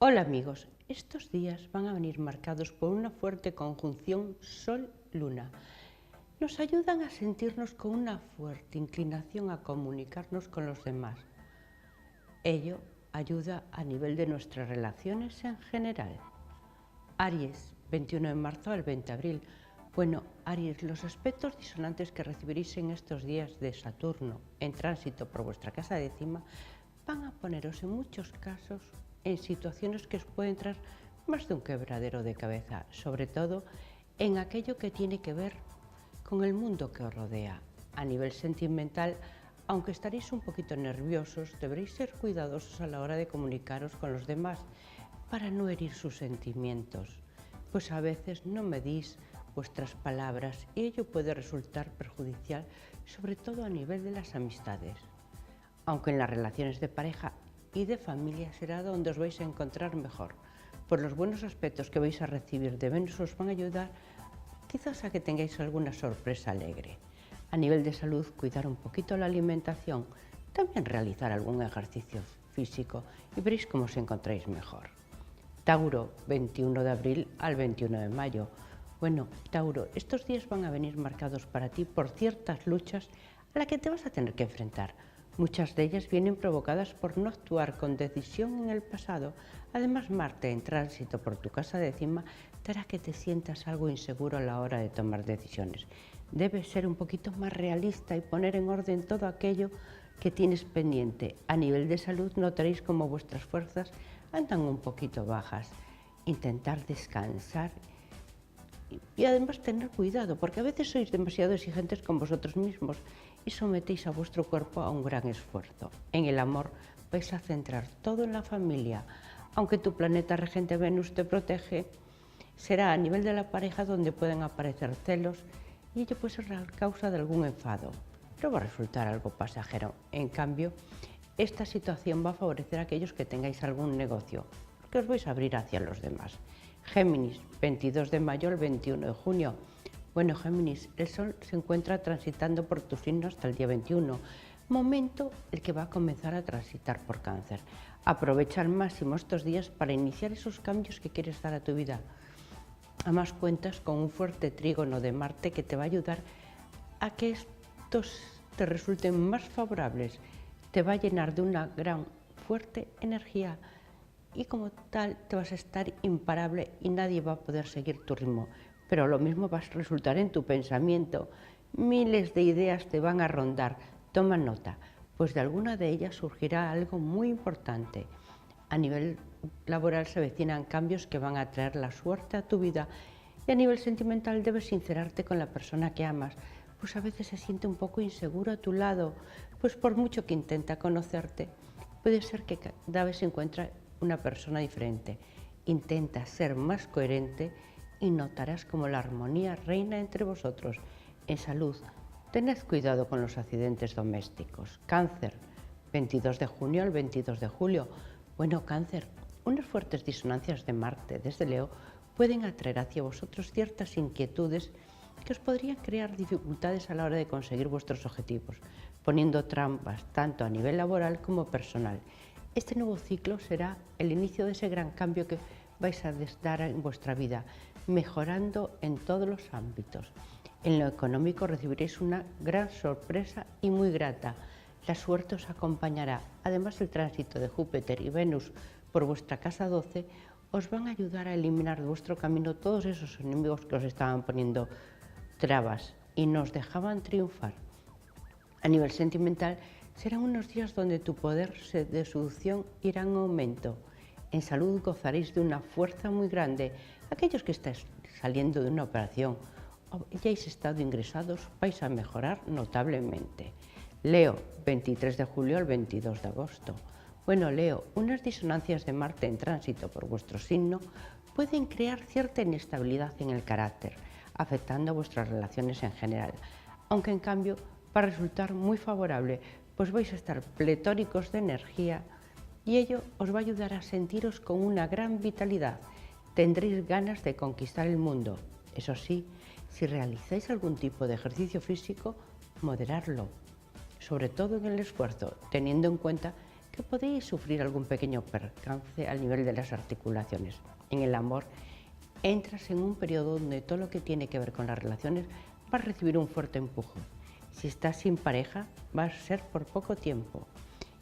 Hola amigos, estos días van a venir marcados por una fuerte conjunción Sol-Luna. Nos ayudan a sentirnos con una fuerte inclinación a comunicarnos con los demás. Ello ayuda a nivel de nuestras relaciones en general. Aries, 21 de marzo al 20 de abril. Bueno, Aries, los aspectos disonantes que recibiréis en estos días de Saturno en tránsito por vuestra casa décima van a poneros en muchos casos en situaciones que os pueden traer más de un quebradero de cabeza, sobre todo en aquello que tiene que ver con el mundo que os rodea. A nivel sentimental, aunque estaréis un poquito nerviosos, deberéis ser cuidadosos a la hora de comunicaros con los demás para no herir sus sentimientos, pues a veces no medís vuestras palabras y ello puede resultar perjudicial, sobre todo a nivel de las amistades. Aunque en las relaciones de pareja y de familia será donde os vais a encontrar mejor, pues los buenos aspectos que vais a recibir de Venus os van a ayudar quizás a que tengáis alguna sorpresa alegre. A nivel de salud, cuidar un poquito la alimentación, también realizar algún ejercicio físico y veréis cómo os encontráis mejor. Tauro, 21 de abril al 21 de mayo. Bueno, Tauro, estos días van a venir marcados para ti por ciertas luchas a las que te vas a tener que enfrentar. Muchas de ellas vienen provocadas por no actuar con decisión en el pasado. Además, Marte en tránsito por tu casa décima te hará que te sientas algo inseguro a la hora de tomar decisiones. Debes ser un poquito más realista y poner en orden todo aquello que tienes pendiente. A nivel de salud notaréis como vuestras fuerzas andan un poquito bajas. Intentar descansar y además tener cuidado, porque a veces sois demasiado exigentes con vosotros mismos y sometéis a vuestro cuerpo a un gran esfuerzo. En el amor vais a centrar todo en la familia. Aunque tu planeta regente Venus te protege, será a nivel de la pareja donde pueden aparecer celos y ello puede ser la causa de algún enfado, pero va a resultar algo pasajero. En cambio, esta situación va a favorecer a aquellos que tengáis algún negocio, porque os vais a abrir hacia los demás. Géminis, 22 de mayo al 21 de junio. Bueno, Géminis, el Sol se encuentra transitando por tu signo hasta el día 21, momento el que va a comenzar a transitar por Cáncer. Aprovecha al máximo estos días para iniciar esos cambios que quieres dar a tu vida. Además, cuentas con un fuerte trígono de Marte que te va a ayudar a que estos te resulten más favorables. Te va a llenar de una gran, fuerte energía y como tal te vas a estar imparable y nadie va a poder seguir tu ritmo. Pero lo mismo va a resultar en tu pensamiento. Miles de ideas te van a rondar. Toma nota, pues de alguna de ellas surgirá algo muy importante. A nivel laboral se avecinan cambios que van a traer la suerte a tu vida y a nivel sentimental debes sincerarte con la persona que amas, pues a veces se siente un poco inseguro a tu lado, pues por mucho que intenta conocerte, puede ser que cada vez se encuentre una persona diferente. Intenta ser más coherente y notarás como la armonía reina entre vosotros. En salud, tened cuidado con los accidentes domésticos. Cáncer, 22 de junio al 22 de julio. Bueno, Cáncer, unas fuertes disonancias de Marte desde Leo pueden atraer hacia vosotros ciertas inquietudes que os podrían crear dificultades a la hora de conseguir vuestros objetivos, poniendo trampas tanto a nivel laboral como personal. Este nuevo ciclo será el inicio de ese gran cambio que vais a dar en vuestra vida, mejorando en todos los ámbitos. En lo económico recibiréis una gran sorpresa y muy grata. La suerte os acompañará. Además, el tránsito de Júpiter y Venus por vuestra casa 12 os van a ayudar a eliminar de vuestro camino todos esos enemigos que os estaban poniendo trabas y nos dejaban triunfar. A nivel sentimental, serán unos días donde tu poder de seducción irá en aumento. En salud gozaréis de una fuerza muy grande. Aquellos que estáis saliendo de una operación o ya habéis estado ingresados, vais a mejorar notablemente. Leo, 23 de julio al 22 de agosto. Bueno, Leo, unas disonancias de Marte en tránsito por vuestro signo pueden crear cierta inestabilidad en el carácter, afectando a vuestras relaciones en general, aunque en cambio va a resultar muy favorable, pues vais a estar pletóricos de energía y ello os va a ayudar a sentiros con una gran vitalidad. Tendréis ganas de conquistar el mundo. Eso sí, si realizáis algún tipo de ejercicio físico, moderarlo, sobre todo en el esfuerzo, teniendo en cuenta que podéis sufrir algún pequeño percance al nivel de las articulaciones. En el amor, entras en un periodo donde todo lo que tiene que ver con las relaciones va a recibir un fuerte empujón. Si estás sin pareja, va a ser por poco tiempo.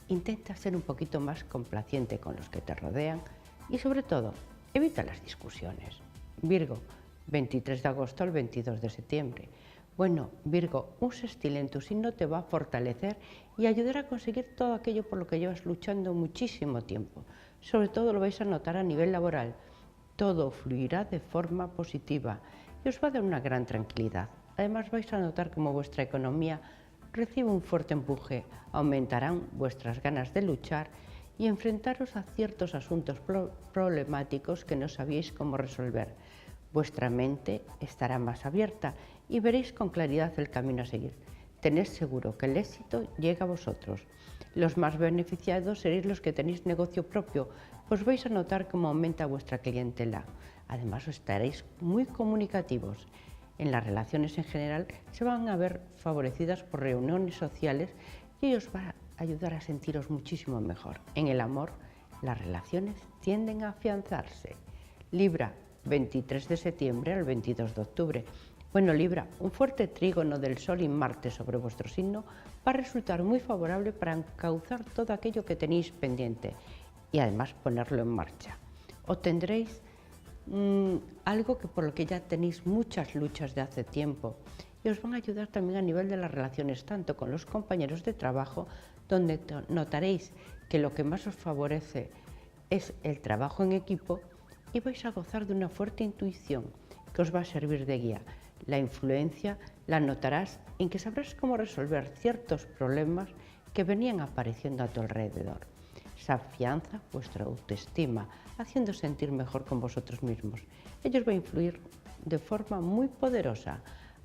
Intenta ser un poquito más complaciente con los que te rodean y, sobre todo, evita las discusiones. Virgo, 23 de agosto al 22 de septiembre. Bueno, Virgo, un sextil en tu signo te va a fortalecer y ayudar a conseguir todo aquello por lo que llevas luchando muchísimo tiempo. Sobre todo lo vais a notar a nivel laboral. Todo fluirá de forma positiva y os va a dar una gran tranquilidad. Además vais a notar cómo vuestra economía recibe un fuerte empuje, aumentarán vuestras ganas de luchar y enfrentaros a ciertos asuntos problemáticos que no sabíais cómo resolver. Vuestra mente estará más abierta y veréis con claridad el camino a seguir. Tened seguro que el éxito llega a vosotros. Los más beneficiados seréis los que tenéis negocio propio, pues vais a notar cómo aumenta vuestra clientela. Además, estaréis muy comunicativos. En las relaciones en general se van a ver favorecidas por reuniones sociales y os va a ayudar a sentiros muchísimo mejor. En el amor, las relaciones tienden a afianzarse. Libra, 23 de septiembre al 22 de octubre. Bueno, Libra, un fuerte trígono del Sol y Marte sobre vuestro signo va a resultar muy favorable para encauzar todo aquello que tenéis pendiente y además ponerlo en marcha. Obtendréis algo que por lo que ya tenéis muchas luchas de hace tiempo y os van a ayudar también a nivel de las relaciones, tanto con los compañeros de trabajo, donde notaréis que lo que más os favorece es el trabajo en equipo y vais a gozar de una fuerte intuición que os va a servir de guía. La influencia la notarás en que sabrás cómo resolver ciertos problemas que venían apareciendo a tu alrededor. Se afianza vuestra autoestima, haciendo sentir mejor con vosotros mismos. Ello os va a influir de forma muy poderosa.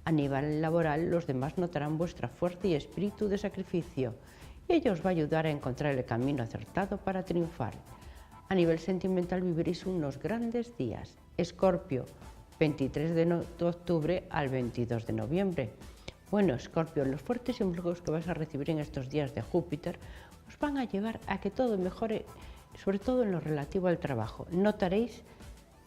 A nivel laboral, los demás notarán vuestra fuerza y espíritu de sacrificio, y ello os va a ayudar a encontrar el camino acertado para triunfar. A nivel sentimental viviréis unos grandes días. Escorpio, 23 de octubre al 22 de noviembre. Bueno, Escorpio, los fuertes influjos que vas a recibir en estos días de Júpiter os van a llevar a que todo mejore, sobre todo en lo relativo al trabajo. Notaréis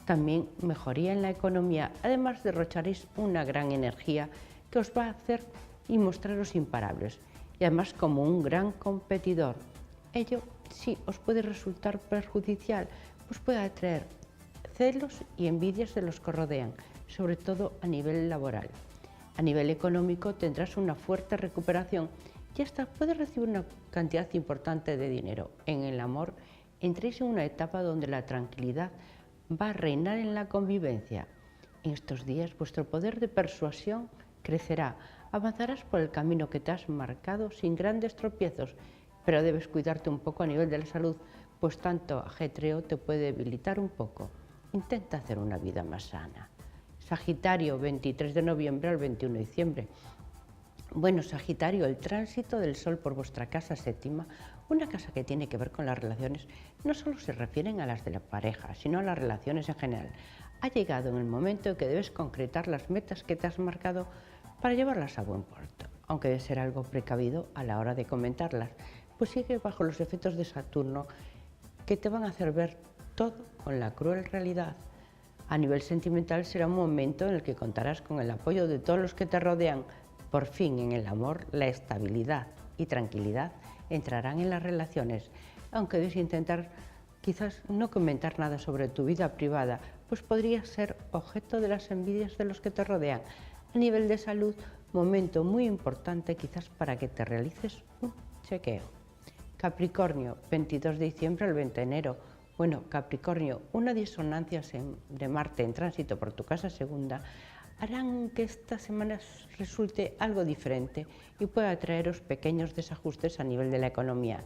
también mejoría en la economía, además derrocharéis una gran energía que os va a hacer y mostraros imparables, y además como un gran competidor. Ello sí os puede resultar perjudicial, pues puede atraer celos y envidias de los que rodean, sobre todo a nivel laboral. A nivel económico tendrás una fuerte recuperación y hasta puedes recibir una cantidad importante de dinero. En el amor entréis en una etapa donde la tranquilidad va a reinar en la convivencia. En estos días vuestro poder de persuasión crecerá, avanzarás por el camino que te has marcado sin grandes tropiezos, pero debes cuidarte un poco a nivel de la salud, pues tanto ajetreo te puede debilitar un poco. Intenta hacer una vida más sana. Sagitario, 23 de noviembre al 21 de diciembre. Bueno, Sagitario, el tránsito del Sol por vuestra casa séptima, una casa que tiene que ver con las relaciones, no solo se refieren a las de la pareja, sino a las relaciones en general. Ha llegado en el momento en que debes concretar las metas que te has marcado para llevarlas a buen puerto, aunque debe ser algo precavido a la hora de comentarlas, pues sigue bajo los efectos de Saturno que te van a hacer ver todo con la cruel realidad. A nivel sentimental será un momento en el que contarás con el apoyo de todos los que te rodean. Por fin, en el amor, la estabilidad y tranquilidad entrarán en las relaciones, aunque debes intentar quizás no comentar nada sobre tu vida privada, pues podrías ser objeto de las envidias de los que te rodean. A nivel de salud, momento muy importante quizás para que te realices un chequeo. Capricornio, 22 de diciembre al 20 de enero. Bueno, Capricornio, una disonancia de Marte en tránsito por tu casa segunda harán que esta semana resulte algo diferente y pueda traeros pequeños desajustes a nivel de la economía.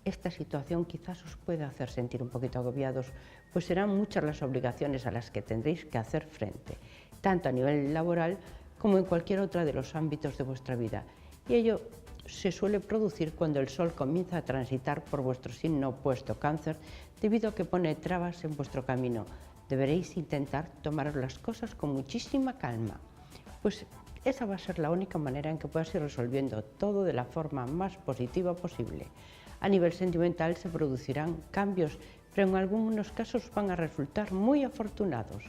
Esta situación quizás os pueda hacer sentir un poquito agobiados, pues serán muchas las obligaciones a las que tendréis que hacer frente, tanto a nivel laboral como en cualquier otro de los ámbitos de vuestra vida. Y ello se suele producir cuando el Sol comienza a transitar por vuestro signo opuesto, Cáncer, debido a que pone trabas en vuestro camino. Deberéis intentar tomaros las cosas con muchísima calma, pues esa va a ser la única manera en que puedas ir resolviendo todo de la forma más positiva posible. A nivel sentimental se producirán cambios, pero en algunos casos van a resultar muy afortunados.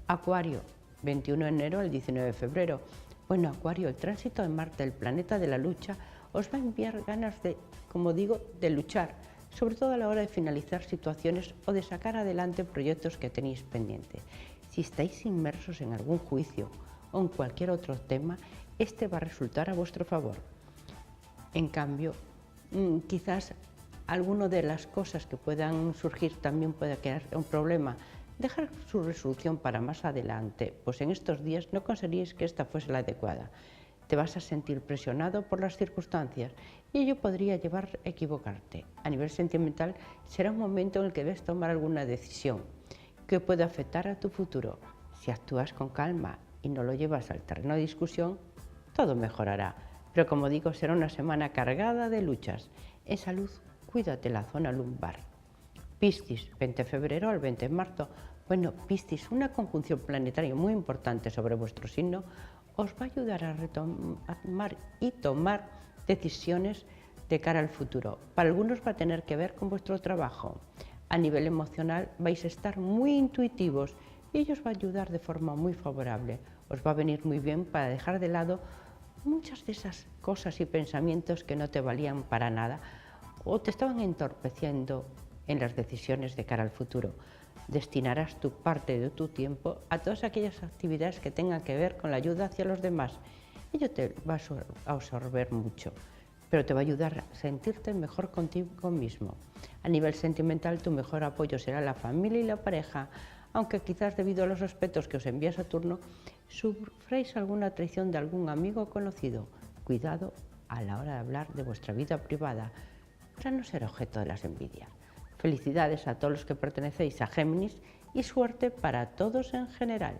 Acuario, 21 de enero al 19 de febrero. Bueno, Acuario, el tránsito de Marte, el planeta de la lucha, os va a enviar ganas de, como digo, de luchar, sobre todo a la hora de finalizar situaciones o de sacar adelante proyectos que tenéis pendientes. Si estáis inmersos en algún juicio o en cualquier otro tema, este va a resultar a vuestro favor. En cambio, quizás alguna de las cosas que puedan surgir también pueda crear un problema. Dejar su resolución para más adelante, pues en estos días no conseguiréis que esta fuese la adecuada. Te vas a sentir presionado por las circunstancias y ello podría llevar a equivocarte. A nivel sentimental será un momento en el que debes tomar alguna decisión que puede afectar a tu futuro. Si actúas con calma y no lo llevas al terreno de discusión, todo mejorará. Pero como digo, será una semana cargada de luchas. En salud, cuídate la zona lumbar. Piscis, 20 de febrero al 20 de marzo. Bueno, Piscis, una conjunción planetaria muy importante sobre vuestro signo, os va a ayudar a retomar y tomar decisiones de cara al futuro. Para algunos va a tener que ver con vuestro trabajo. A nivel emocional vais a estar muy intuitivos y ello os va a ayudar de forma muy favorable. Os va a venir muy bien para dejar de lado muchas de esas cosas y pensamientos que no te valían para nada o te estaban entorpeciendo en las decisiones de cara al futuro. Destinarás tu parte de tu tiempo a todas aquellas actividades que tengan que ver con la ayuda hacia los demás. Ello te va a absorber mucho, pero te va a ayudar a sentirte mejor contigo mismo. A nivel sentimental, tu mejor apoyo será la familia y la pareja, aunque quizás debido a los aspectos que os envía Saturno, sufréis alguna traición de algún amigo o conocido. Cuidado a la hora de hablar de vuestra vida privada, para no ser objeto de las envidias. Felicidades a todos los que pertenecéis a Géminis y suerte para todos en general.